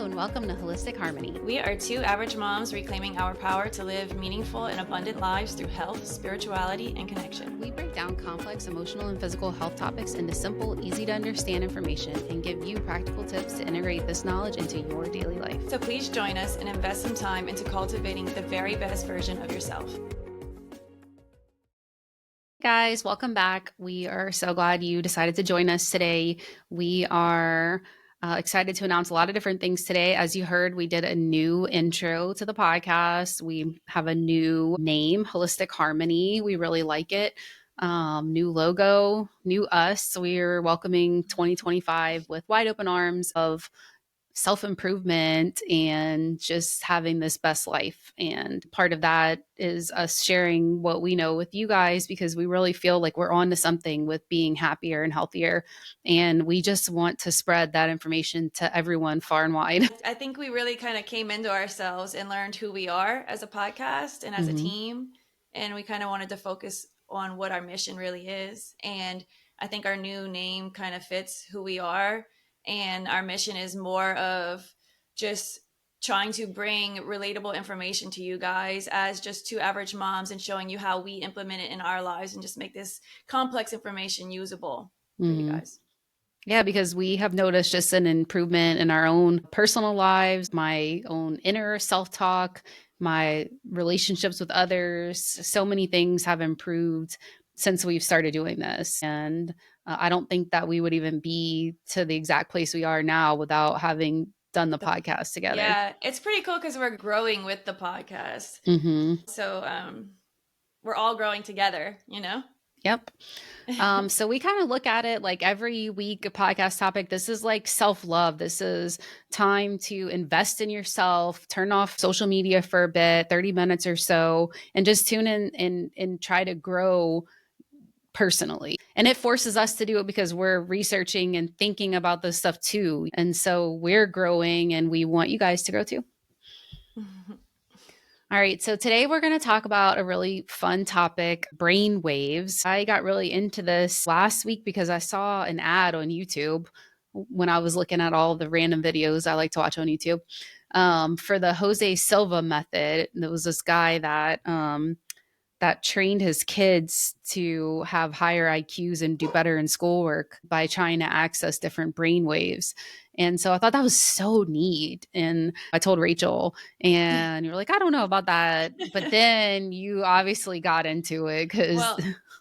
Hello and welcome to Holistic Harmony. We are two average moms reclaiming our power to live meaningful and abundant lives through health, spirituality, and connection. We break down complex emotional and physical health topics into simple, easy to understand information and give you practical tips to integrate this knowledge into your daily life. So please join us and invest some time into cultivating the very best version of yourself. Guys, welcome back. We are so glad you decided to join us today. We are excited to announce a lot of different things today. As you heard, we did a new intro to the podcast. We have a new name, Holistic Harmony. We really like it. New logo, new us. We're welcoming 2025 with wide open arms of self-improvement and just having this best life. And part of that is us sharing what we know with you guys, because we really feel like we're on to something with being happier and healthier. And we just want to spread that information to everyone far and wide. I think we really kind of came into ourselves and learned who we are as a podcast and as a team. And we kind of wanted to focus on what our mission really is. And I think our new name kind of fits who we are. And our mission is more of just trying to bring relatable information to you guys as just two average moms and showing you how we implement it in our lives and just make this complex information usable for you guys. Yeah, because we have noticed just an improvement in our own personal lives, my own inner self-talk, my relationships with others. So many things have improved since we've started doing this. And I don't think that we would even be to the exact place we are now without having done the podcast together. Yeah, it's pretty cool because we're growing with the podcast. So we're all growing together, you know? Yep. So we kind of look at it like every week, a podcast topic. This is like self-love. This is time to invest in yourself, turn off social media for a bit, 30 minutes or so, and just tune in and try to grow personally. And it forces us to do it because we're researching and thinking about this stuff too. And so we're growing and we want you guys to grow too. All right, so today we're going to talk about a really fun topic, brain waves. I got really into this last week because I saw an ad on YouTube when I was looking at all the random videos I like to watch on YouTube for the Jose Silva method. There was this guy that trained his kids to have higher IQs and do better in schoolwork by trying to access different brain waves. And so I thought that was so neat. And I told Rachel, and you're like, I don't know about that. But then you obviously got into it because. Well,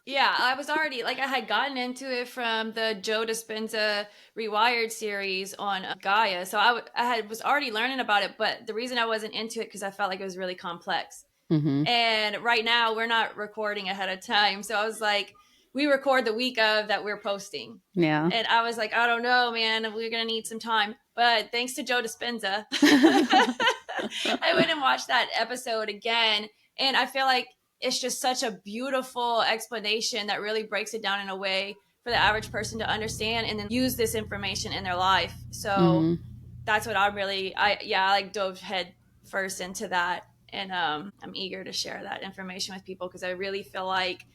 yeah, I was already I had gotten into it from the Joe Dispenza Rewired series on Gaia. So I was already learning about it. But the reason I wasn't into it because I felt like it was really complex. And right now we're not recording ahead of time. So I was like, we record the week of that we're posting. Yeah. And I was like, I don't know, man, we're going to need some time. But thanks to Joe Dispenza, I went and watched that episode again. And I feel like it's just such a beautiful explanation that really breaks it down in a way for the average person to understand and then use this information in their life. So that's what I dove head first into that. And I'm eager to share that information with people because I really feel like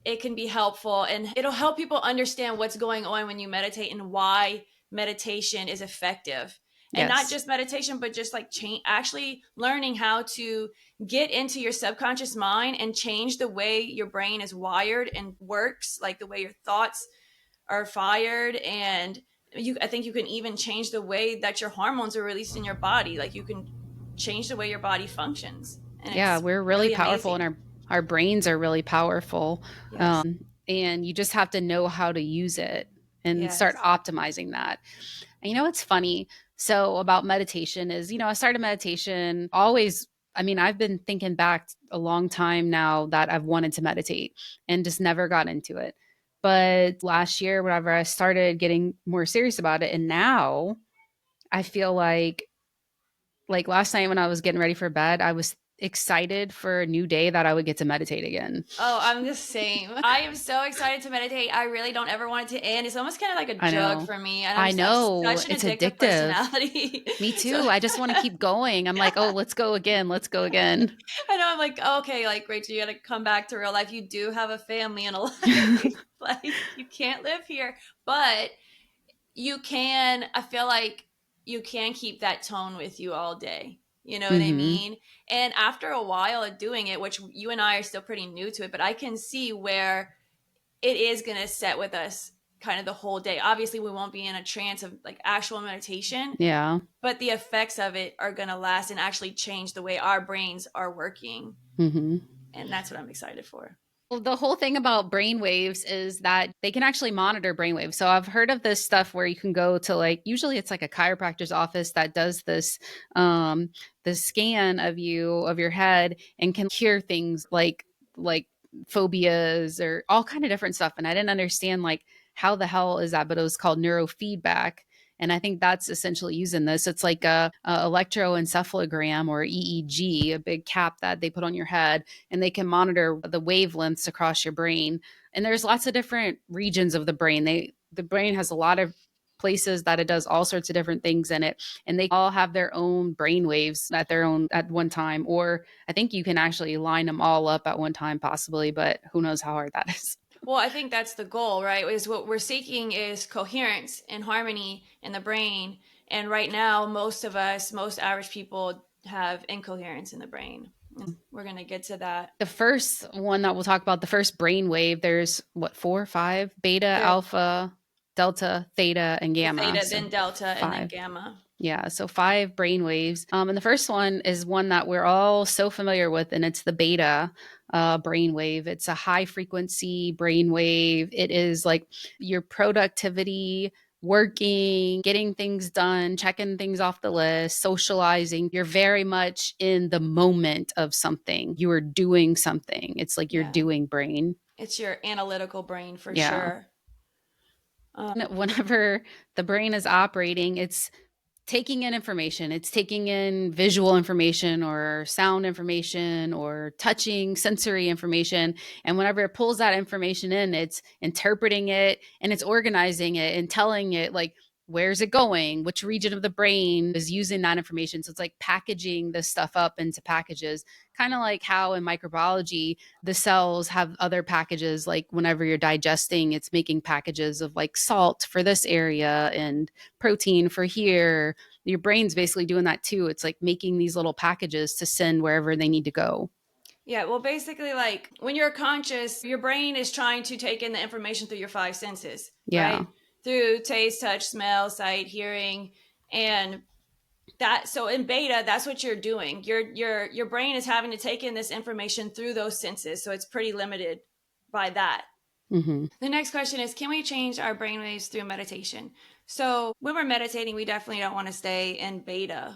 it can be helpful and it'll help people understand what's going on when you meditate and why meditation is effective. And not just meditation, but just actually learning how to get into your subconscious mind and change the way your brain is wired and works, like the way your thoughts are fired. And I think you can even change the way that your hormones are released in your body. Like you can change the way your body functions. And we're really powerful and our brains are really powerful. Yes. And you just have to know how to use it and start optimizing that. And what's funny? So about meditation is, I started meditation always. I mean, I've been thinking back a long time now that I've wanted to meditate and just never got into it. But last year, whenever I started getting more serious about it, and now I feel like last night when I was getting ready for bed, I was excited for a new day that I would get to meditate again. Oh, I'm the same. I am so excited to meditate. I really don't ever want it to end. It's almost kind of like a drug for me. And I know. Such an addictive personality. Me too. So, I just want to keep going. I'm like, oh, let's go again. Let's go again. I know. I'm like, okay, Rachel, you got to come back to real life. You do have a family and a life. You can't live here, but you can. I feel like you can keep that tone with you all day. You know what I Mm-hmm. mean? And after a while of doing it, which you and I are still pretty new to it, but I can see where it is going to set with us kind of the whole day. Obviously, we won't be in a trance of like actual meditation, Yeah. but the effects of it are going to last and actually change the way our brains are working. Mm-hmm. And that's what I'm excited for. Well, the whole thing about brainwaves is that they can actually monitor brainwaves. So I've heard of this stuff where you can go to like usually it's like a chiropractor's office that does the scan of your head and can hear things like phobias or all kind of different stuff. And I didn't understand like how the hell is that, but it was called neurofeedback. And I think that's essentially using this. It's like a electroencephalogram or EEG, a big cap that they put on your head, and they can monitor the wavelengths across your brain. And there's lots of different regions of the brain. The brain has a lot of places that it does all sorts of different things in it, and they all have their own brain waves at one time, or I think you can actually line them all up at one time possibly, but who knows how hard that is. Well, I think that's the goal, right? Is what we're seeking is coherence and harmony in the brain. And right now, most of us, most average people have incoherence in the brain. We're going to get to that. The first one that we'll talk about, the first brain wave, there's what, four, five: beta, There, alpha, delta, theta, and the gamma. theta, So then delta, and then five. gamma. Yeah, so five brain waves. And the first one is one that we're all so familiar with, and it's the beta brain wave. It's a high frequency brain wave. It is like your productivity, working, getting things done, checking things off the list, socializing. You're very much in the moment of something. You are doing something. It's like you're Yeah. doing brain. It's your analytical brain for Yeah. sure. Whenever the brain is operating, it's taking in information. It's taking in visual information or sound information or touching sensory information. And whenever it pulls that information in, it's interpreting it and it's organizing it and telling it like, where's it going? Which region of the brain is using that information? So it's like packaging this stuff up into packages, kind of like how in microbiology, the cells have other packages. Like whenever you're digesting, it's making packages of like salt for this area and protein for here. Your brain's basically doing that too. It's like making these little packages to send wherever they need to go. Yeah, well, basically, like when you're conscious, your brain is trying to take in the information through your five senses, Yeah. right? Through taste, touch, smell, sight, hearing, and that. So in beta, that's what you're doing. Your brain is having to take in this information through those senses, so it's pretty limited by that. Mm-hmm. The next question is, can we change our brainwaves through meditation? So when we're meditating, we definitely don't want to stay in beta.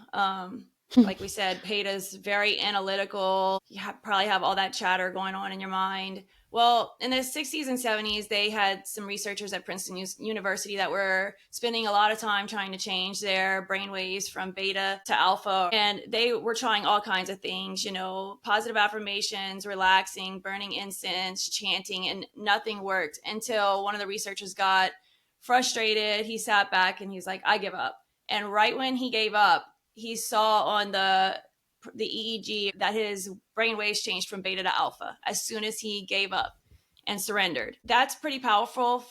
Like we said, beta is very analytical. Probably have all that chatter going on in your mind. Well, in the 60s and 70s, they had some researchers at Princeton University that were spending a lot of time trying to change their brainwaves from beta to alpha. And they were trying all kinds of things, you know, positive affirmations, relaxing, burning incense, chanting, and nothing worked until one of the researchers got frustrated. He sat back and he was like, I give up. And right when he gave up, he saw on the EEG that his brain waves changed from beta to alpha as soon as he gave up and surrendered. That's pretty powerful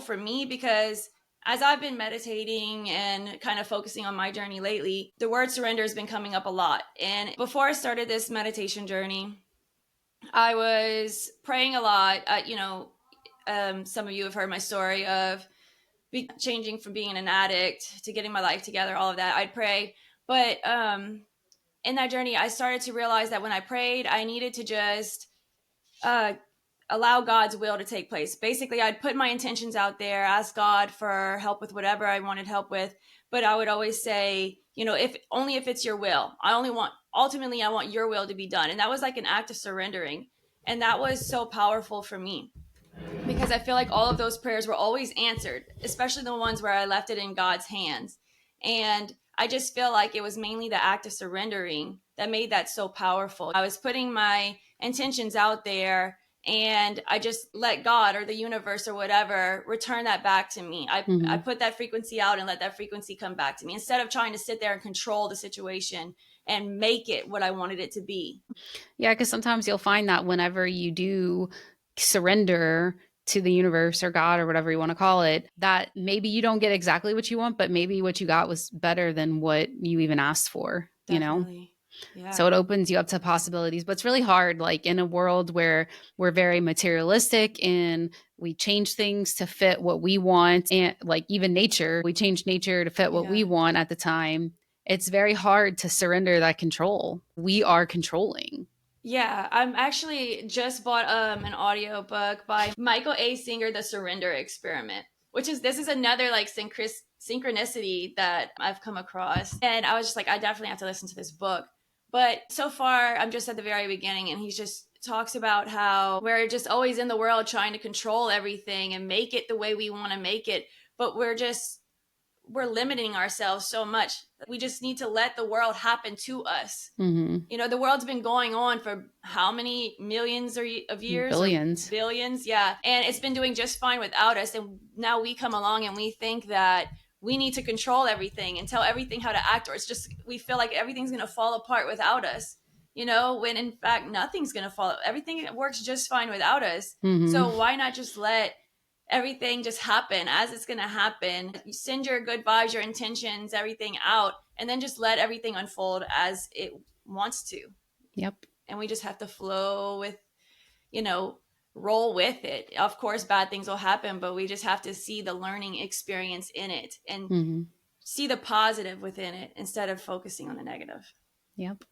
for me because as I've been meditating and kind of focusing on my journey lately, the word surrender has been coming up a lot. And before I started this meditation journey, I was praying a lot. Some of you have heard my story of changing from being an addict to getting my life together, all of that. I'd pray. But in that journey, I started to realize that when I prayed, I needed to just uh, allow God's will to take place. Basically, I'd put my intentions out there, ask God for help with whatever I wanted help with. But I would always say, you know, if only if it's your will. Ultimately, I want your will to be done. And that was like an act of surrendering. And that was so powerful for me because I feel like all of those prayers were always answered, especially the ones where I left it in God's hands. And I just feel like it was mainly the act of surrendering that made that so powerful. I was putting my intentions out there and I just let God or the universe or whatever return that back to me. I Mm-hmm. put that frequency out and let that frequency come back to me instead of trying to sit there and control the situation and make it what I wanted it to be. Yeah, because sometimes you'll find that whenever you do surrender, to the universe or God or whatever you want to call it, that maybe you don't get exactly what you want, but maybe what you got was better than what you even asked for, you know? Definitely. Yeah. So it opens you up to possibilities, but it's really hard, like in a world where we're very materialistic and we change things to fit what we want. And like even nature, we change nature to fit what Yeah. we want at the time. It's very hard to surrender that control. We are controlling. Yeah, I'm actually just bought an audio book by Michael A. Singer, The Surrender Experiment, which is this is another like synchronicity that I've come across. And I was just like, I definitely have to listen to this book. But so far, I'm just at the very beginning, and he just talks about how we're just always in the world trying to control everything and make it the way we want to make it. But we're limiting ourselves so much. We just need to let the world happen to us. Mm-hmm. You know, the world's been going on for how many millions of years or Billions. billions? Yeah. And it's been doing just fine without us. And now we come along and we think that we need to control everything and tell everything how to act, or it's just, we feel like everything's going to fall apart without us, you know, when in fact, nothing's going to fall. Everything works just fine without us. Mm-hmm. So why not just let everything just happen as it's going to happen? You send your good vibes, your intentions, everything out, and then just let everything unfold as it wants to. Yep. And we just have to flow with, you know, roll with it. Of course, bad things will happen, but we just have to see the learning experience in it and Mm-hmm. see the positive within it instead of focusing on the negative. Yep.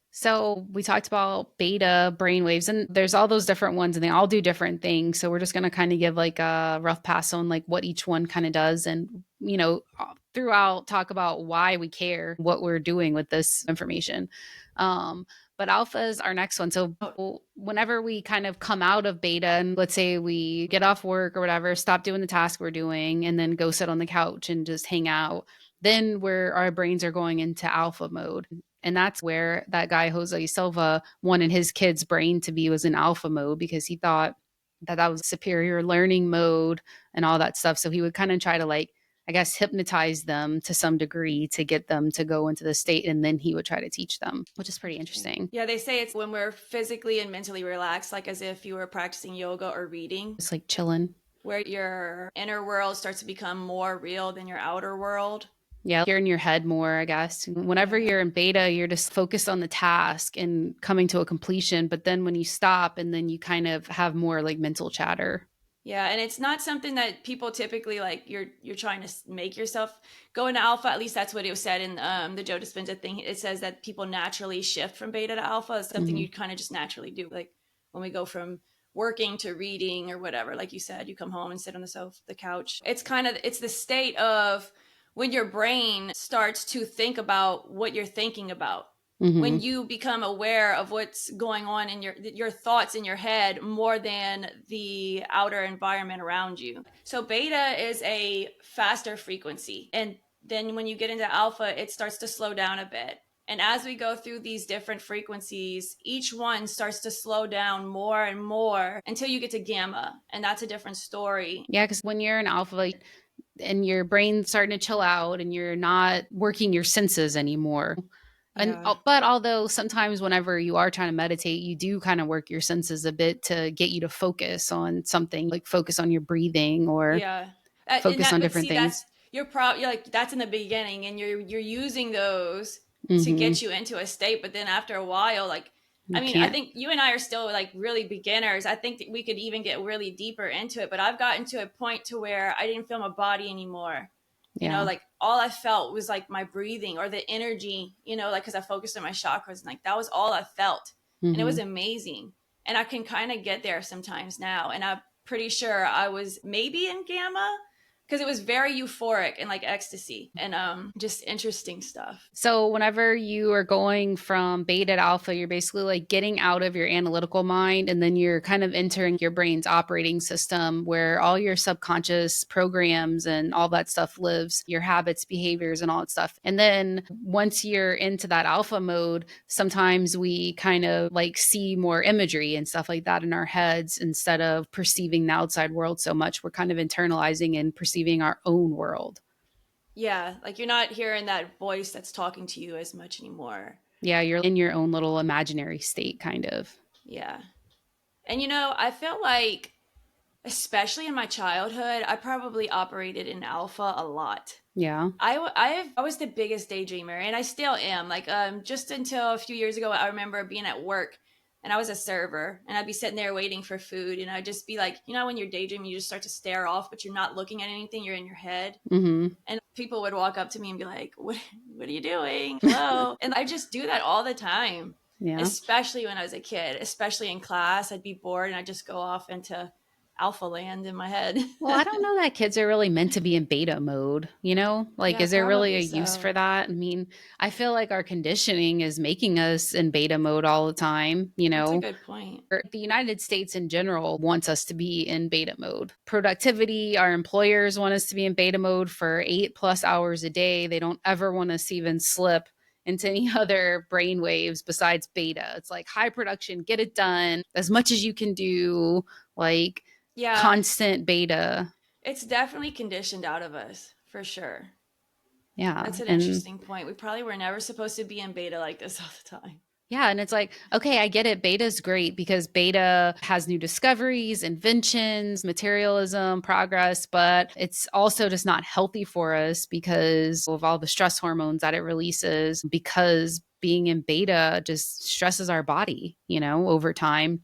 So we talked about beta brainwaves, and there's all those different ones, and they all do different things. So we're just going to kind of give like a rough pass on like what each one kind of does, and throughout talk about why we care, what we're doing with this information. But alpha is our next one. So whenever we kind of come out of beta, and let's say we get off work or whatever, stop doing the task we're doing, and then go sit on the couch and just hang out, then where our brains are going into alpha mode. And that's where that guy, Jose Silva, wanted his kid's brain to be, was in alpha mode, because he thought that that was superior learning mode and all that stuff. So he would kind of try to like, I guess, hypnotize them to some degree to get them to go into the state. And then he would try to teach them, which is pretty interesting. Yeah, they say it's when we're physically and mentally relaxed, like as if you were practicing yoga or reading, It's like chilling. where your inner world starts to become more real than your outer world. Yeah, you're in your head more, I guess. Whenever you're in beta, you're just focused on the task and coming to a completion. But then when you stop, and then you kind of have more like mental chatter. Yeah, and it's not something that people typically like. You're trying to make yourself go into alpha. At least that's what it was said in the Joe Dispenza thing. It says that people naturally shift from beta to alpha. It's something Mm-hmm. you kind of just naturally do. Like when we go from working to reading or whatever, like you said, you come home and sit on the couch. It's the state of when your brain starts to think about what you're thinking about. Mm-hmm. When you become aware of what's going on in your thoughts in your head more than the outer environment around you. So beta is a faster frequency, and then when you get into alpha, it starts to slow down a bit. And as we go through these different frequencies, each one starts to slow down more and more until you get to gamma, and that's a different story. Yeah, because when you're in alpha, like, and your brain's starting to chill out and you're not working your senses anymore. And Yeah. but although sometimes whenever you are trying to meditate, you do kind of work your senses a bit to get you to focus on something, like focus on your breathing or Yeah. And focus that, on but different see, that's things. you're like that's in the beginning, and you're using those to Mm-hmm. get you into a state. But then after a while, like, I You mean, I can't. think you and I are still like really beginners. I think that we could even get really deeper into it. But I've gotten to a point to where I didn't feel my body anymore. You know, Yeah. like all I felt was like my breathing or the energy. You know, like because I focused on my chakras, and like that was all I felt, and it Mm-hmm. was amazing. And I can kind of get there sometimes now, and I'm pretty sure I was maybe in gamma because it was very euphoric and like ecstasy and just interesting stuff. So whenever you are going from beta to alpha, you're basically like getting out of your analytical mind, and then you're kind of entering your brain's operating system where all your subconscious programs and all that stuff lives, your habits, behaviors, and all that stuff. And then once you're into that alpha mode, sometimes we kind of like see more imagery and stuff like that in our heads instead of perceiving the outside world so much. We're kind of internalizing and perceiving our own world. Yeah, like you're not hearing that voice that's talking to you as much anymore. Yeah, you're in your own little imaginary state, kind of. Yeah. And you know, I feel like especially in my childhood, I probably operated in alpha a lot. Yeah. I was the biggest daydreamer, and I still am. Like, just until a few years ago, I remember being at work, and I was a server, and I'd be sitting there waiting for food, and I'd just be like, you know, when you're daydreaming, you just start to stare off, but you're not looking at anything, you're in your head. Mm-hmm. And people would walk up to me and be like, what are you doing? Hello. And I just do that all the time, Yeah. especially when I was a kid, especially in class. I'd be bored and I'd just go off into alpha land in my head. Well, I don't know that kids are really meant to be in beta mode, you know? Like, Yeah, is there really a probably use so. for that? I mean, I feel like our conditioning is making us in beta mode all the time, you That's a know? good point. The United States in general wants us to be in beta mode. Productivity, our employers want us to be in beta mode for 8+ hours a day. They don't ever want us to even slip into any other brain waves besides beta. It's like high production, get it done as much as you can do, like Yeah, constant beta. it's definitely conditioned out of us for sure. Yeah. That's an And interesting point. We probably were never supposed to be in beta like this all the time. yeah, and it's like, okay, I get it. Beta's great because beta has new discoveries, inventions, materialism, progress, but it's also just not healthy for us because of all the stress hormones that it releases, because being in beta just stresses our body, you know, over time.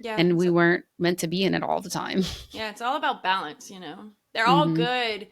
Yeah, And it's we weren't meant to be in it all the time. yeah, it's all about balance, you know. They're all Hmm. good,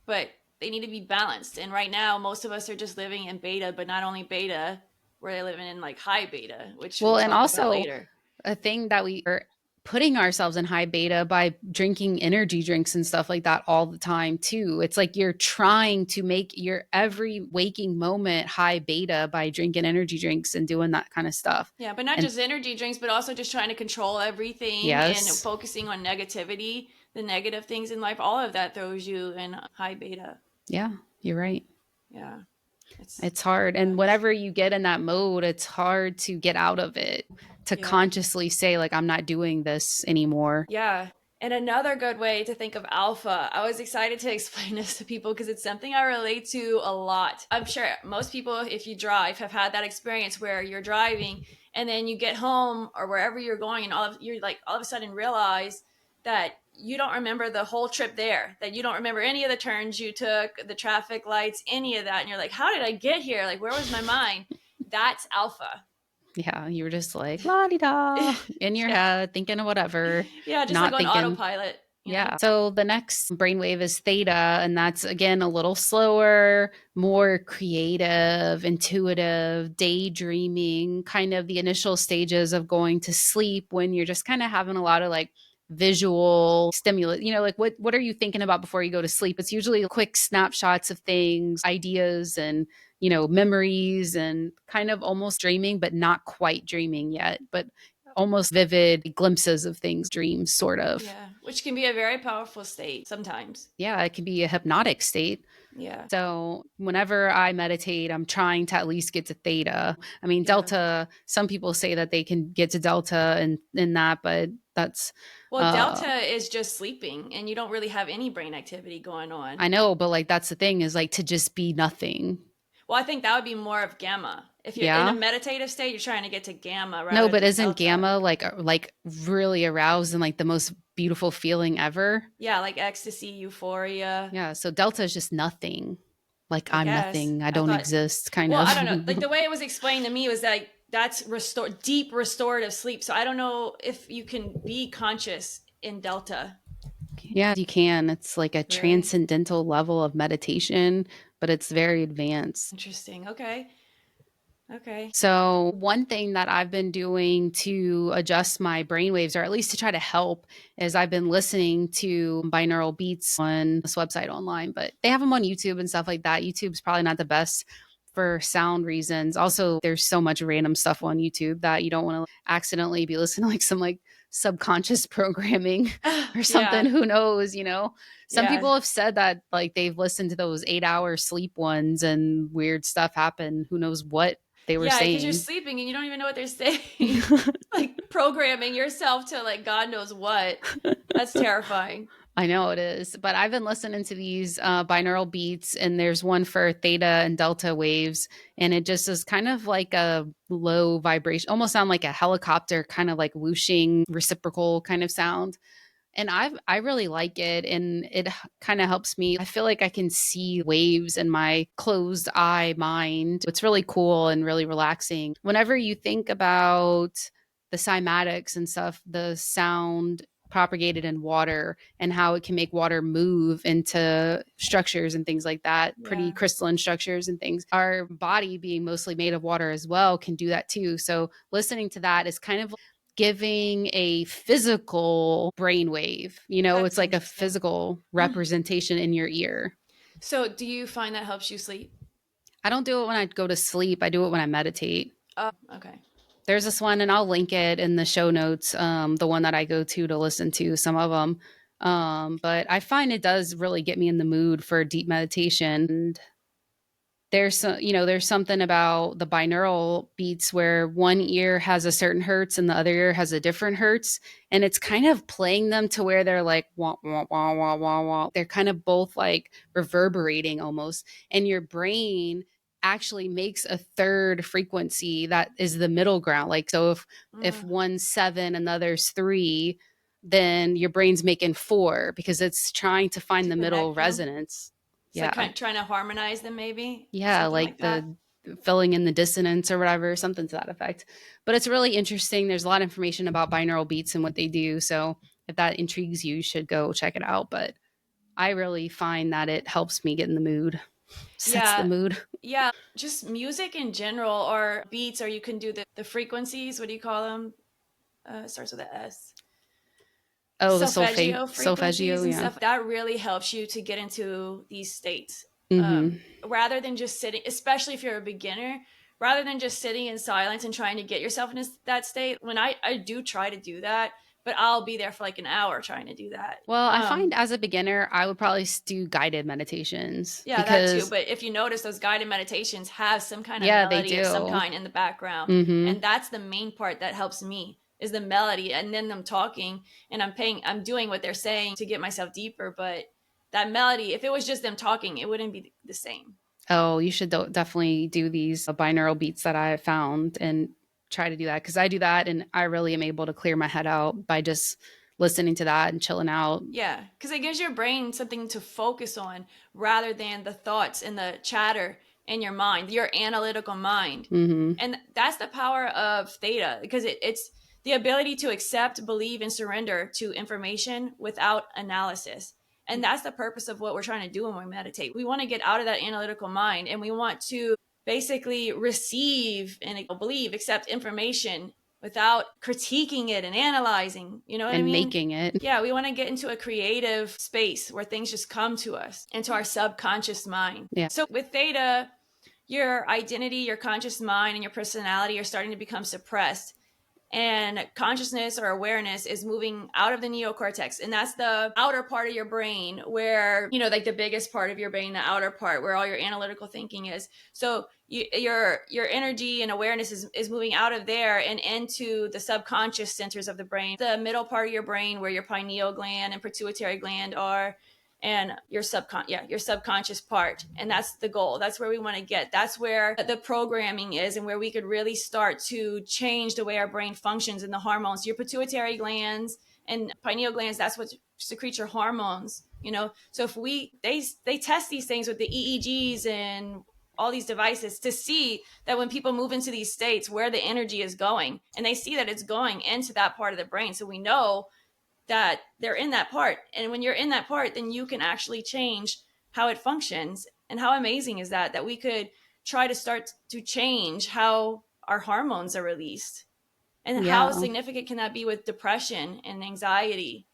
but they need to be balanced. And right now, most of us are just living in beta, but not only beta, we're living in like high beta, which we'll Well, and talk about also later. a thing that we are putting ourselves in high beta by drinking energy drinks and stuff like that all the time too. It's like you're trying to make your every waking moment high beta by drinking energy drinks and doing that kind of stuff. Yeah, but not And just energy drinks, but also just trying to control everything and yes, focusing on negativity, the negative things in life. All of that throws you in high beta. yeah, you're right. Yeah, it's It's hard. And nuts. whenever you get in that mode, it's hard to get out of it, to Yeah. consciously say, like, I'm not doing this anymore. Yeah. And another good way to think of alpha, I was excited to explain this to people because it's something I relate to a lot. I'm sure most people, if you drive, have had that experience where you're driving and then you get home or wherever you're going, and you're like all of a sudden realize that you don't remember the whole trip there, that you don't remember any of the turns you took, the traffic lights, any of that. And you're like, how did I get here? Like, where was my mind? That's alpha. Yeah, you were just like la di da in your Yeah. head, thinking of whatever, Yeah. Just like not on thinking. autopilot, you know? Yeah. So the next brainwave is theta, and that's again a little slower, more creative, intuitive, daydreaming, kind of the initial stages of going to sleep when you're just kind of having a lot of like visual stimulus, you know, like what are you thinking about before you go to sleep? It's usually quick snapshots of things, ideas, and memories, and kind of almost dreaming but not quite dreaming yet, but almost vivid glimpses of things, dreams sort of. Yeah, which can be a very powerful state sometimes. Yeah, it can be a hypnotic state. Yeah, So whenever I meditate, I'm trying to at least get to theta. I mean, yeah. delta, some people say that they can get to delta and in that, but that's Well, uh delta is just sleeping, and you don't really have any brain activity going on. I know, but like that's the thing, is like to just be nothing. Well, I think that would be more of gamma. If you're in a Yeah. meditative state, you're trying to get to gamma No, rather but than isn't delta. gamma like really aroused and like the most beautiful feeling ever? Yeah, like ecstasy, euphoria. Yeah, so delta is just nothing. Like I I'm guess. nothing, I I don't thought. exist kind Well, I of. don't know. Like the way it was explained to me was that that's deep restorative sleep. So I don't know if you can be conscious in delta. Yeah, you can. It's like a Really transcendental level of meditation, but it's very advanced. interesting. Okay. Okay. So, one thing that I've been doing to adjust my brainwaves, or at least to try to help, is I've been listening to binaural beats on this website online, but they have them on YouTube and stuff like that. YouTube's probably not the best for sound reasons. Also, there's so much random stuff on YouTube that you don't want to accidentally be listening to like some like subconscious programming or something. Yeah. Who knows, Some Yeah. people have said that like they've listened to those 8-hour sleep ones and weird stuff happen. Who knows what they were Yeah, because you're saying. sleeping and you don't even know what they're saying. Like programming yourself to like God knows what. That's terrifying. I know it is, but I've been listening to these binaural beats, and there's one for theta and delta waves, and it just is kind of like a low vibration, almost sound like a helicopter, kind of like whooshing, reciprocal kind of sound. And I really like it, and it kind of helps me. I feel like I can see waves in my closed eye mind. It's really cool and really relaxing. Whenever you think about the cymatics and stuff, the sound propagated in water and how it can make water move into structures and things like that, pretty Yeah. crystalline structures and things. Our body being mostly made of water as well can do that too. So listening to that is kind of giving a physical brainwave. You know, it's That's like a interesting. physical representation in your ear. So, do you find that helps you sleep? I don't do it when I go to sleep. I do it when I meditate. Oh, okay. There's this one, and I'll link it in the show notes. The one that I go to listen to some of them. But I find it does really get me in the mood for deep meditation. And there's something about the binaural beats where one ear has a certain hertz and the other ear has a different hertz, and it's kind of playing them to where they're like wah wah wah wah wah wah. They're kind of both like reverberating almost, and your brain actually makes a third frequency that is the middle ground. Like, so if Mm, one's 7, another's 3, then your brain's making 4 because it's trying to find to the middle connect them. resonance. It's like Yeah. trying to harmonize them, maybe Yeah, something like like that. the filling in the dissonance or whatever, something to that effect. But it's really interesting. There's a lot of information about binaural beats and what they do. So if that intrigues you, you should go check it out. But I really find that it helps me get in the mood, sets the Yeah, mood. yeah. Just music in general, or beats, or you can do the frequencies. What do you call them? It starts with a S. Oh, the Solfeggio frequencies solfeggio, and yeah. stuff that really helps you to get into these states, Mm-hmm. rather than just sitting, especially if you're a beginner, rather than just sitting in silence and trying to get yourself in that state. When I do try to do that, but I'll be there for like an hour trying to do that. Well, I find as a beginner, I would probably do guided meditations Yeah, that too. because, But if you notice, those guided meditations have some kind of yeah, they melody of some do. kind in the background. Mm-hmm. And that's the main part that helps me, is the melody, and then them talking, and I'm doing what they're saying to get myself deeper. But that melody, if it was just them talking, it wouldn't be the same. Oh, you should definitely do these binaural beats that I have found and try to do that because I do that and I really am able to clear my head out by just listening to that and chilling out. Yeah, because it gives your brain something to focus on rather than the thoughts and the chatter in your mind, your analytical mind. Hmm. And that's the power of theta, because it's the ability to accept, believe, and surrender to information without analysis. And that's the purpose of what we're trying to do when we meditate. We want to get out of that analytical mind, and we want to basically receive and believe, accept information without critiquing it and analyzing. You know what I And mean? making it. Yeah, we want to get into a creative space where things just come to us, into our subconscious mind. Yeah. So with theta, your identity, your conscious mind, and your personality are starting to become suppressed, and consciousness or awareness is moving out of the neocortex, and that's the outer part of your brain, where, like the biggest part of your brain, the outer part where all your analytical thinking is. So your energy and awareness is moving out of there and into the subconscious centers of the brain, the middle part of your brain where your pineal gland and pituitary gland are, and your subconscious part. And that's the goal. That's where we want to get. That's where the programming is, and where we could really start to change the way our brain functions and the hormones. Your pituitary glands and pineal glands, that's what secretes your hormones. So if they test these things with the EEGs and all these devices to see that when people move into these states, where the energy is going, and they see that it's going into that part of the brain. So we know that they're in that part. And when you're in that part, then you can actually change how it functions. And how amazing is that we could try to start to change how our hormones are released? And how Yeah. significant can that be with depression and anxiety?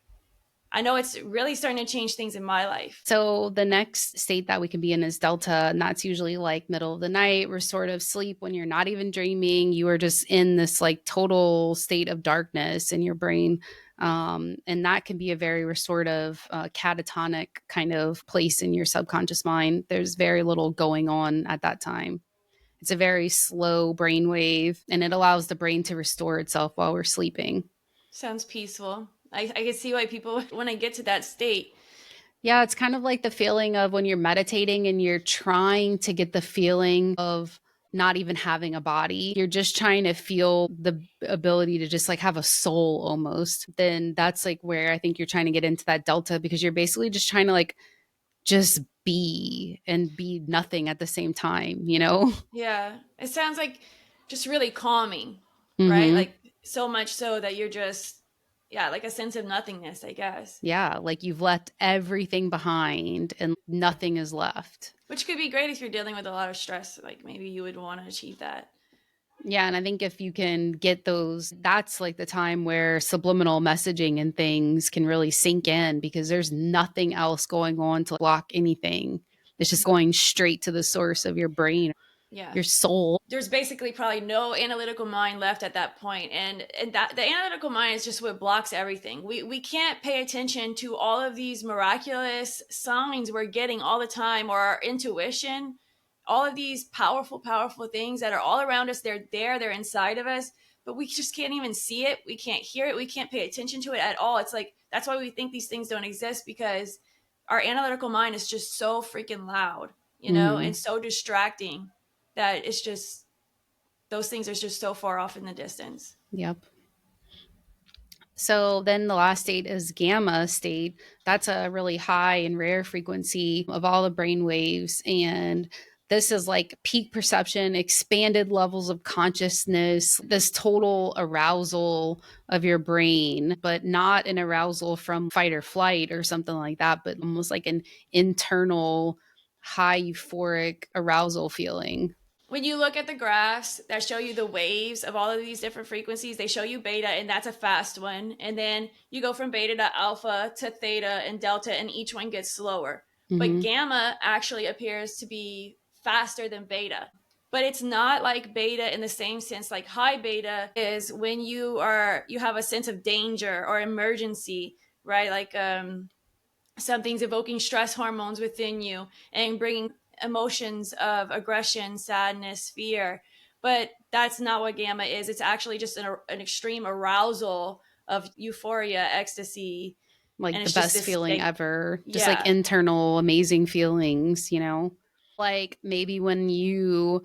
I know it's really starting to change things in my life. So the next state that we can be in is delta, and that's usually like middle of the night, restorative sleep, when you're not even dreaming. You are just in this like total state of darkness in your brain. And that can be a very restorative, catatonic kind of place in your subconscious mind. There's very little going on at that time. It's a very slow brainwave, and it allows the brain to restore itself while we're sleeping. Sounds peaceful. I can see why people want to get to that state. Yeah, it's kind of like the feeling of when you're meditating and you're trying to get the feeling of not even having a body. You're just trying to feel the ability to just like have a soul almost. Then that's like where I think you're trying to get into that delta, because you're basically just trying to like just be and be nothing at the same time, you know? Yeah. It sounds like just really calming, right? Mm-hmm. Like so much so that you're just, yeah, like a sense of nothingness, I guess. Yeah, like you've left everything behind and nothing is left. Which could be great if you're dealing with a lot of stress. Like maybe you would want to achieve that. Yeah, and I think if you can get those, that's like the time where subliminal messaging and things can really sink in, because there's nothing else going on to block anything. It's just going straight to the source of your brain, Yeah. your soul. There's basically probably no analytical mind left at that point, and that the analytical mind is just what blocks everything. We can't pay attention to all of these miraculous signs we're getting all the time, or our intuition, all of these powerful things that are all around us. They're inside of us, but we just can't even see it, we can't hear it, we can't pay attention to it at all. It's like that's why we think these things don't exist, because our analytical mind is just so freaking loud, Mm-hmm. and so distracting, that it's just those things are just so far off in the distance. Yep. So then the last state is gamma state. That's a really high and rare frequency of all the brain waves. And this is like peak perception, expanded levels of consciousness, this total arousal of your brain, but not an arousal from fight or flight or something like that, but almost like an internal high euphoric arousal feeling. When you look at the graphs that show you the waves of all of these different frequencies, they show you beta, and that's a fast one. And then you go from beta to alpha to theta and delta, and each one gets slower. But Mm-hmm. gamma actually appears to be faster than beta. But it's not like beta in the same sense. Like high beta is when you have a sense of danger or emergency, right? Like something's evoking stress hormones within you and bringing emotions of aggression, sadness, fear. But that's not what gamma is. It's actually just an extreme arousal of euphoria, ecstasy. And Like the it's just best this feeling thing. ever, just like Yeah. internal amazing feelings, you know? Like maybe when you,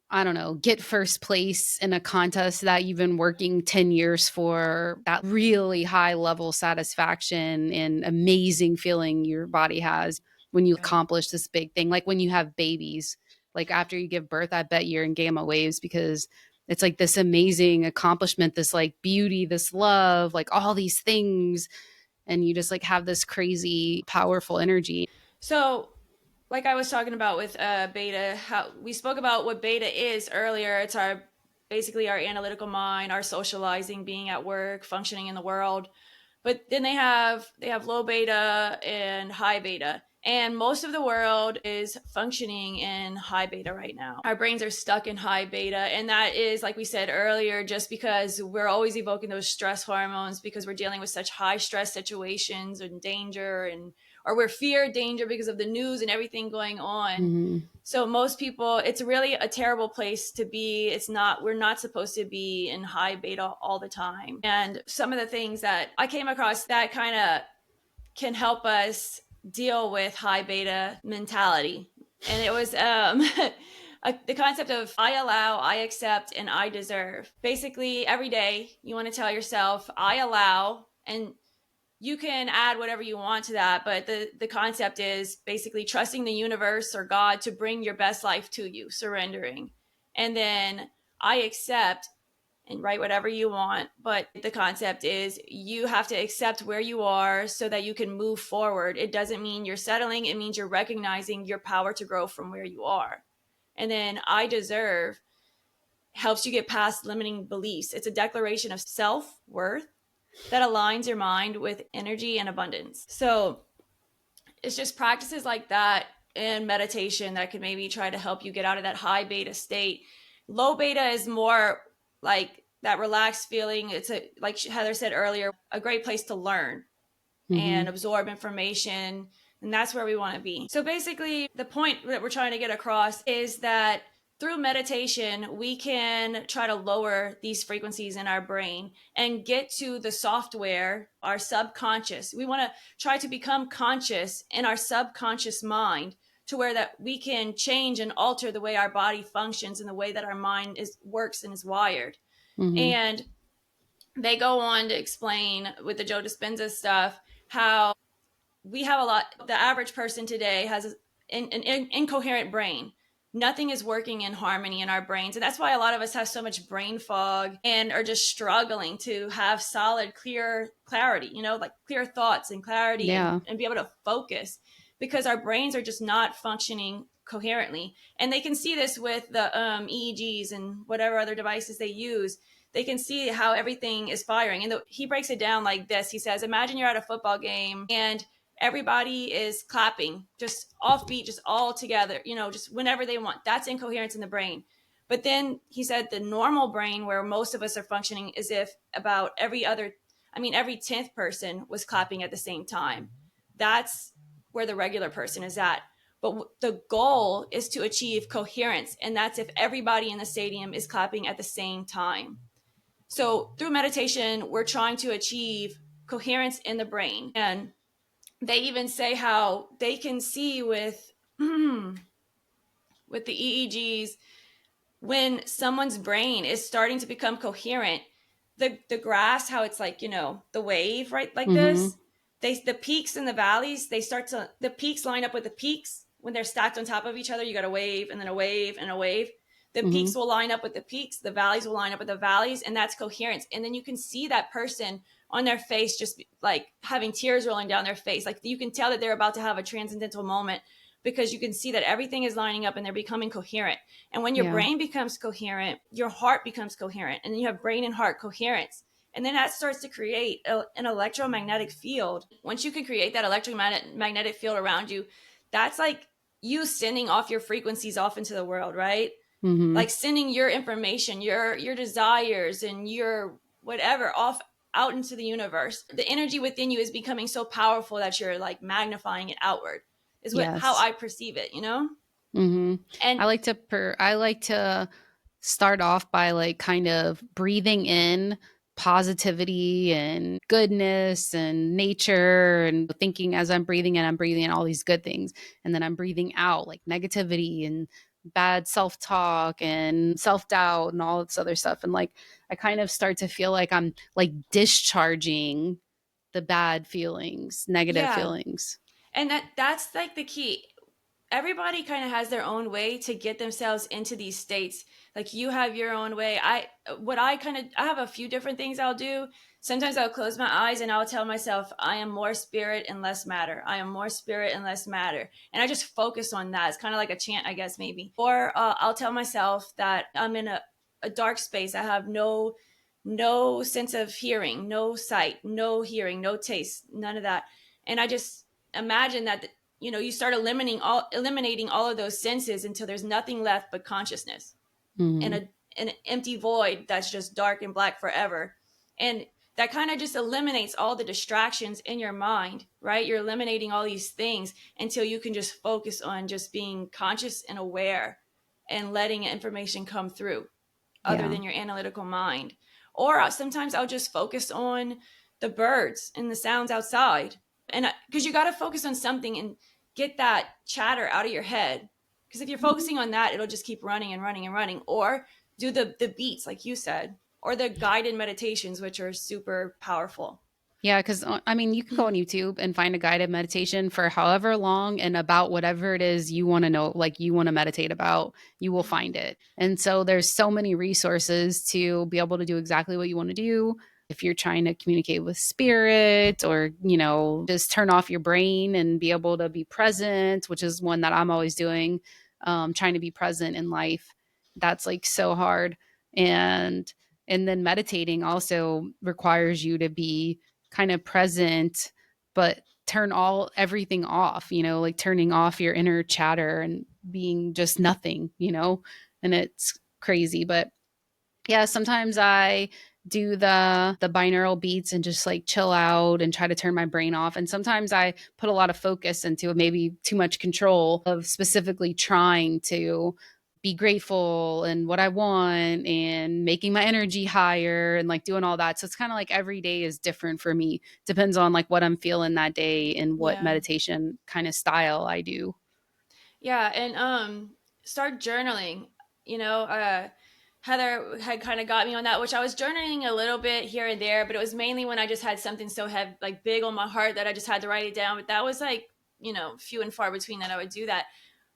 I don't know, get first place in a contest that you've been working 10 years for, that really high level satisfaction and amazing feeling your body has when you accomplish this big thing. Like when you have babies, like after you give birth, I bet you're in gamma waves, because it's like this amazing accomplishment, this like beauty, this love, like all these things. And you just like have this crazy, powerful energy. So, like I was talking about with beta, how we spoke about what beta is earlier. It's our basically our analytical mind, our socializing, being at work, functioning in the world. But then they have low beta and high beta. And most of the world is functioning in high beta right now. Our brains are stuck in high beta. And that is, like we said earlier, just because we're always evoking those stress hormones because we're dealing with such high stress situations and danger, and or we're fear danger because of the news and everything going on. Mm-hmm. So most people, it's really a terrible place to be. We're not supposed to be in high beta all the time. And some of the things that I came across that kind of can help us deal with high beta mentality. And it was the concept of I allow, I accept, and I deserve. Basically, every day you want to tell yourself, I allow, and you can add whatever you want to that, but the concept is basically trusting the universe or God to bring your best life to you, surrendering. And then I accept, and write whatever you want, but the concept is you have to accept where you are so that you can move forward. It doesn't mean you're settling, it means you're recognizing your power to grow from where you are. And then I deserve helps you get past limiting beliefs. It's a declaration of self-worth that aligns your mind with energy and abundance. So it's just practices like that and meditation that could maybe try to help you get out of that high beta state. Low beta is more like that relaxed feeling. It's like Heather said earlier, a great place to learn Mm-hmm. and absorb information. And that's where we want to be. So basically, the point that we're trying to get across is that through meditation, we can try to lower these frequencies in our brain and get to the software, our subconscious. We want to try to become conscious in our subconscious mind to where that we can change and alter the way our body functions and the way that our mind works and is wired. Mm-hmm. And they go on to explain with the Joe Dispenza stuff how we have a lot. The average person today has an incoherent brain. Nothing is working in harmony in our brains. And that's why a lot of us have so much brain fog and are just struggling to have solid, clear clarity, like clear thoughts and clarity, Yeah. and be able to focus, because our brains are just not functioning coherently. And they can see this with the EEGs and whatever other devices they use. They can see how everything is firing. And he breaks it down like this. He says, imagine you're at a football game and everybody is clapping, just offbeat, just all together, just whenever they want. That's incoherence in the brain. But then he said the normal brain, where most of us are functioning, is if about every 10th person was clapping at the same time. That's where the regular person is at. But the goal is to achieve coherence. And that's if everybody in the stadium is clapping at the same time. So through meditation, we're trying to achieve coherence in the brain. And they even say how they can see with with the EEGs, when someone's brain is starting to become coherent, the grass, how it's like, the wave, right? Like Mm-hmm. this, the peaks and the valleys, the peaks line up with the peaks. When they're stacked on top of each other, you got a wave and then a wave and a wave. The Mm-hmm. peaks will line up with the peaks, the valleys will line up with the valleys, and that's coherence. And then you can see that person on their face, just like having tears rolling down their face. Like you can tell that they're about to have a transcendental moment, because you can see that everything is lining up and they're becoming coherent. And when your Yeah. brain becomes coherent, your heart becomes coherent, and then you have brain and heart coherence. And then that starts to create an electromagnetic field. Once you can create that electromagnetic field around you, that's like you sending off your frequencies off into the world, right? Mm-hmm. Like sending your information, your desires and your whatever off out into the universe. The energy within you is becoming so powerful that you're like magnifying it outward, is how Yes. I perceive it. Mm-hmm. And I like to start off by like kind of breathing in positivity and goodness and nature, and thinking as I'm breathing in all these good things. And then I'm breathing out like negativity and bad self-talk and self-doubt and all this other stuff. And like I kind of start to feel like I'm like discharging the bad feelings, negative yeah, feelings. and that's like the key. Everybody kind of has their own way to get themselves into these states. Like you have your own way. I have a few different things I'll do. Sometimes I'll close my eyes and I'll tell myself, I am more spirit and less matter. I am more spirit and less matter. And I just focus on that. It's kind of like a chant, I guess, maybe. Or I'll tell myself that I'm in a dark space. I have no sense of hearing, no sight, no hearing, no taste, none of that. And I just imagine that you start eliminating all of those senses until there's nothing left but consciousness, and Mm-hmm. an empty void that's just dark and black forever. And that kind of just eliminates all the distractions in your mind, right? You're eliminating all these things until you can just focus on just being conscious and aware and letting information come through other Yeah. than your analytical mind. Or sometimes I'll just focus on the birds and the sounds outside. And because you got to focus on something and get that chatter out of your head. Because if you're focusing on that, it'll just keep running and running and running. Or do the beats, like you said, or the guided meditations, which are super powerful. Yeah, because I mean, you can go on YouTube and find a guided meditation for however long and about whatever it is you want to know, like you want to meditate about, you will find it. And so there's so many resources to be able to do exactly what you want to do. If you're trying to communicate with spirit, or, just turn off your brain and be able to be present, which is one that I'm always doing, trying to be present in life. That's like so hard. And then meditating also requires you to be kind of present, but turn everything off, like turning off your inner chatter and being just nothing. And it's crazy. But yeah, sometimes I do the binaural beats and just like chill out and try to turn my brain off. And sometimes I put a lot of focus into maybe too much control of specifically trying to be grateful and what I want and making my energy higher and like doing all that. So it's kind of like every day is different for me. Depends on like what I'm feeling that day and what Yeah. meditation kind of style I do. Yeah, and start journaling. You know, Heather had kind of got me on that, which I was journaling a little bit here and there, but it was mainly when I just had something so heavy, like big on my heart, that I just had to write it down. But that was like, few and far between that I would do that.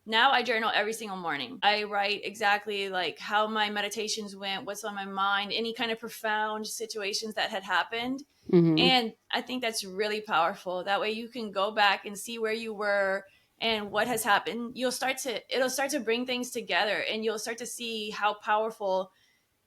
Now I journal every single morning. I write exactly like how my meditations went, what's on my mind, any kind of profound situations that had happened. Mm-hmm. And I think that's really powerful. That way you can go back and see where you were and what has happened. It'll start to bring things together, and you'll start to see how powerful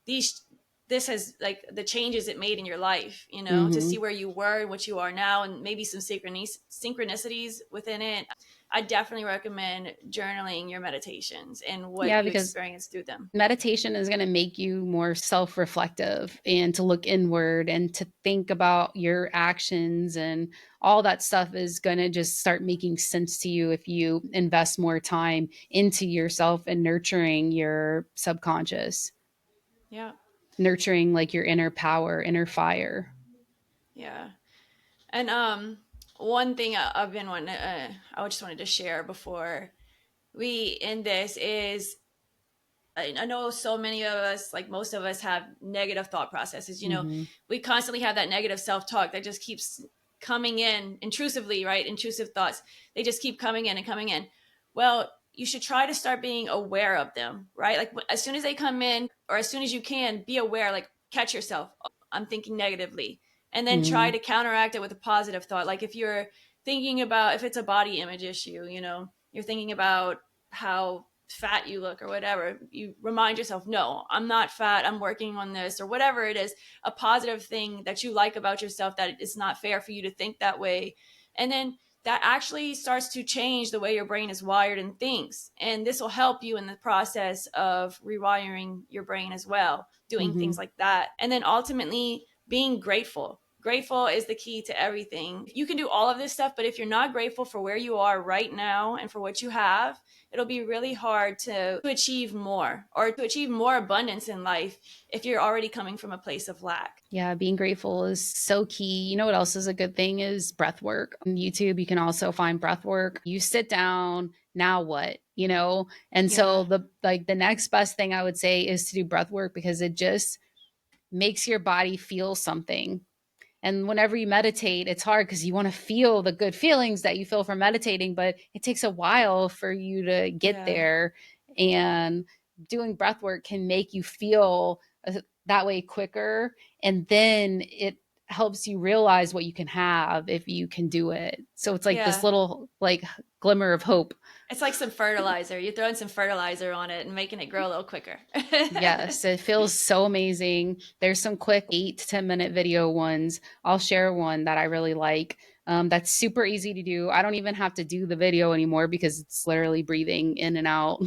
these this has, like, the changes it made in your life, to Mm-hmm. see where you were and what you are now, and maybe some synchronicities within it. I definitely recommend journaling your meditations and what Yeah, you because experience through them. meditation is going to make you more self reflective and to look inward and to think about your actions, and all that stuff is going to just start making sense to you if you invest more time into yourself and nurturing your subconscious, Yeah. nurturing like your inner power, inner fire. Yeah. And one thing I've been wanting I just wanted to share before we end this is, I know so many of us, like most of us, have negative thought processes. Mm-hmm. We constantly have that negative self talk that just keeps coming in intrusively, right? Intrusive thoughts. They just keep coming in and coming in. Well, you should try to start being aware of them, right? Like as soon as they come in, or as soon as you can, be aware, like catch yourself. Oh, I'm thinking negatively. And then try Mm-hmm. to counteract it with a positive thought. Like if you're thinking about, if it's a body image issue, you're thinking about how fat you look or whatever, you remind yourself, no, I'm not fat, I'm working on this, or whatever it is, a positive thing that you like about yourself, that it's not fair for you to think that way. And then that actually starts to change the way your brain is wired and thinks, and this will help you in the process of rewiring your brain as well, doing Mm-hmm. things like that. And then ultimately being grateful is the key to everything. You can do all of this stuff, but if you're not grateful for where you are right now and for what you have, it'll be really hard to achieve more, or to achieve more abundance in life, if you're already coming from a place of lack. Yeah, being grateful is so key. You know what else is a good thing is breath work. On YouTube, you can also find breath work. You sit down, now what? And Yeah. so the next best thing I would say is to do breath work, because it just makes your body feel something. And whenever you meditate, it's hard because you want to feel the good feelings that you feel from meditating, but it takes a while for you to get Yeah. there. And doing breath work can make you feel that way quicker. And then it helps you realize what you can have if you can do it. So it's like this Yeah. little like glimmer of hope. It's like some fertilizer. You're throwing some fertilizer on it and making it grow a little quicker. Yes, it feels so amazing. There's some quick 8 to 10 minute video ones. I'll share one that I really like. That's super easy to do. I don't even have to do the video anymore because it's literally breathing in and out,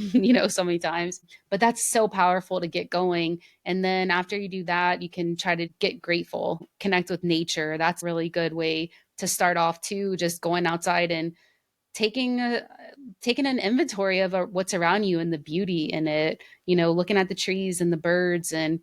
so many times. But that's so powerful to get going. And then after you do that, you can try to get grateful, connect with nature. That's a really good way to start off too, just going outside and taking a taking an inventory of what's around you and the beauty in it, looking at the trees and the birds and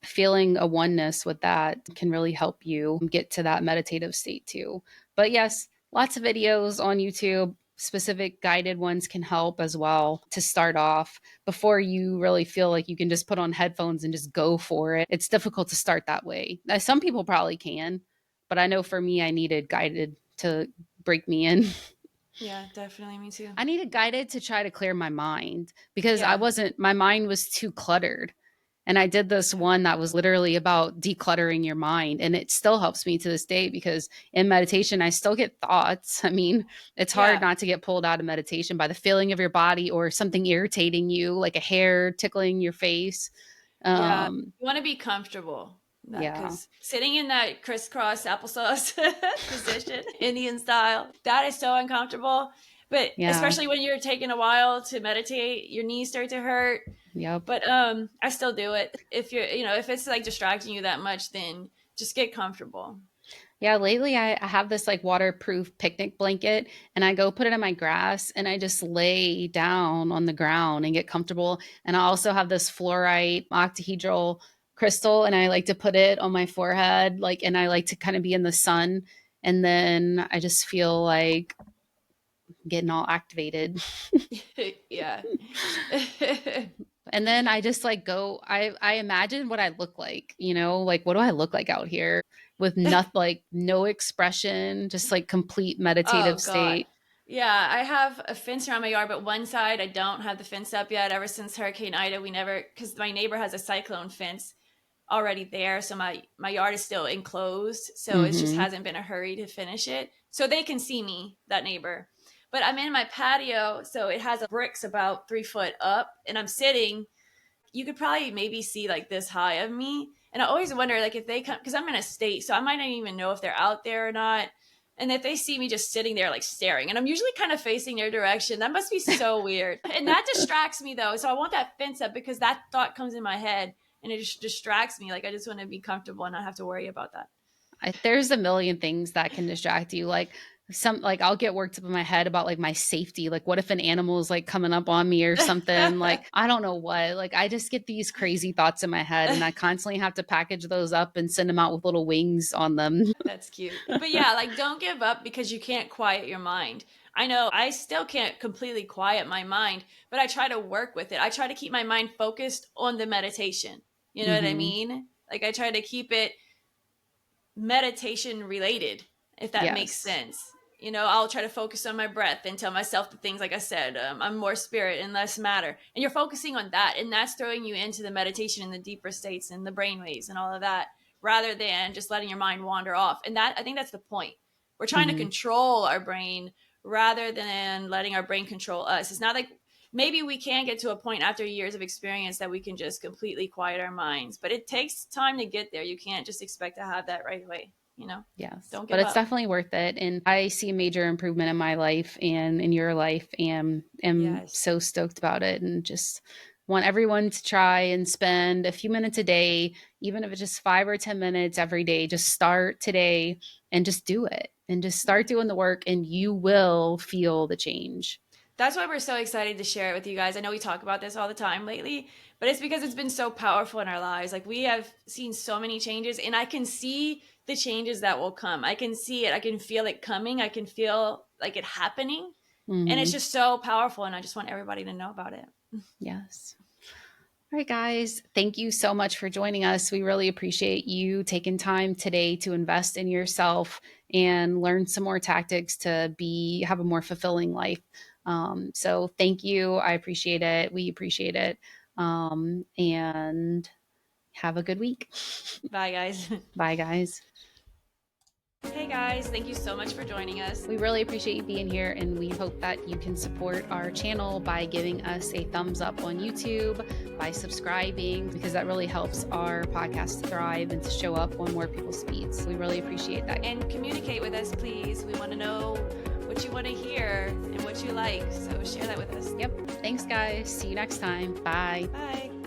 feeling a oneness with that can really help you get to that meditative state too. But yes, lots of videos on YouTube. Specific guided ones can help as well to start off before you really feel like you can just put on headphones and just go for it. It's difficult to start that way. Now, some people probably can, but I know for me, I needed guided to break me in. Yeah, definitely. Me too. I needed guided to try to clear my mind because Yeah. my mind was too cluttered. And I did this Yeah. one that was literally about decluttering your mind. And it still helps me to this day because in meditation, I still get thoughts. I mean, it's hard Yeah. not to get pulled out of meditation by the feeling of your body or something irritating you, like a hair tickling your face. Yeah. Um, You want to be comfortable. That, yeah. because sitting in that crisscross applesauce position, Indian style, that is so uncomfortable. But Yeah. especially when you're taking a while to meditate, your knees start to hurt. Yep. But I still do it. If you're, if it's like distracting you that much, then just get comfortable. Yeah, lately I have this like waterproof picnic blanket and I go put it in my grass and I just lay down on the ground and get comfortable. And I also have this fluorite octahedral crystal and I like to put it on my forehead, like, and I like to kind of be in the sun. And then I just feel like getting all activated. Yeah. And then I just like go, I imagine what I look like, like what do I look like out here with nothing, like no expression, just like complete Oh meditative God. state. Yeah, I have a fence around my yard, but one side I don't have the fence up yet. Ever since Hurricane Ida, we never, because my neighbor has a cyclone fence already there, so my yard is still enclosed, so it just Mm-hmm. hasn't been a hurry to finish it. So they can see me, that neighbor. But I'm in my patio, so it has bricks about 3 foot up, and I'm sitting. You could probably maybe see like this high of me. And I always wonder, like, if they come, because I'm in a state, so I might not even know if they're out there or not. And if they see me just sitting there, like staring, and I'm usually kind of facing their direction, that must be so weird. And that distracts me though. So I want that fence up because that thought comes in my head and it just distracts me. Like, I just want to be comfortable and not have to worry about that. There's a million things that can distract you. Like I'll get worked up in my head about like my safety. Like what if an animal is like coming up on me or something? Like I don't know what. Like I just get these crazy thoughts in my head and I constantly have to package those up and send them out with little wings on them. That's cute. But yeah, like, don't give up because you can't quiet your mind. I know I still can't completely quiet my mind, but I try to work with it. I try to keep my mind focused on the meditation. You know what I Mm-hmm. mean? Like, I try to keep it meditation related, if that makes Yes. sense. You know, I'll try to focus on my breath and tell myself the things like I said, I'm more spirit and less matter. And you're focusing on that, and that's throwing you into the meditation and the deeper states and the brainwaves and all of that, rather than just letting your mind wander off. And that, I think that's the point. We're trying to Mm-hmm. control our brain rather than letting our brain control us. It's not like maybe we can get to a point after years of experience that we can just completely quiet our minds, but it takes time to get there. You can't just expect to have that right away, you know? Yes, Don't but give it's up. definitely worth it. And I see a major improvement in my life and in your life, and am Yes. so stoked about it. And just want everyone to try and spend a few minutes a day, even if it's just 5 or 10 minutes every day. Just start today and just do it and just Yeah. start doing the work, and you will feel the change. That's why we're so excited to share it with you guys. I know we talk about this all the time lately, but it's because it's been so powerful in our lives. Like, we have seen so many changes, and I can see the changes that will come. I can see it. I can feel it coming. I can feel like it happening. And it's Mm-hmm. just so powerful. And I just want everybody to know about it. Yes. All right, guys, thank you so much for joining us. We really appreciate you taking time today to invest in yourself and learn some more tactics to have a more fulfilling life. So thank you. I appreciate it. We appreciate it. And have a good week. Bye, guys. Bye, guys. Hey guys, thank you so much for joining us. We really appreciate you being here, and we hope that you can support our channel by giving us a thumbs up on YouTube, by subscribing, because that really helps our podcast to thrive and to show up on more people's feeds. We really appreciate that. And communicate with us, please. We want to know what you want to hear and what you like, so share that with us. Yep. Thanks, guys. See you next time. Bye. Bye.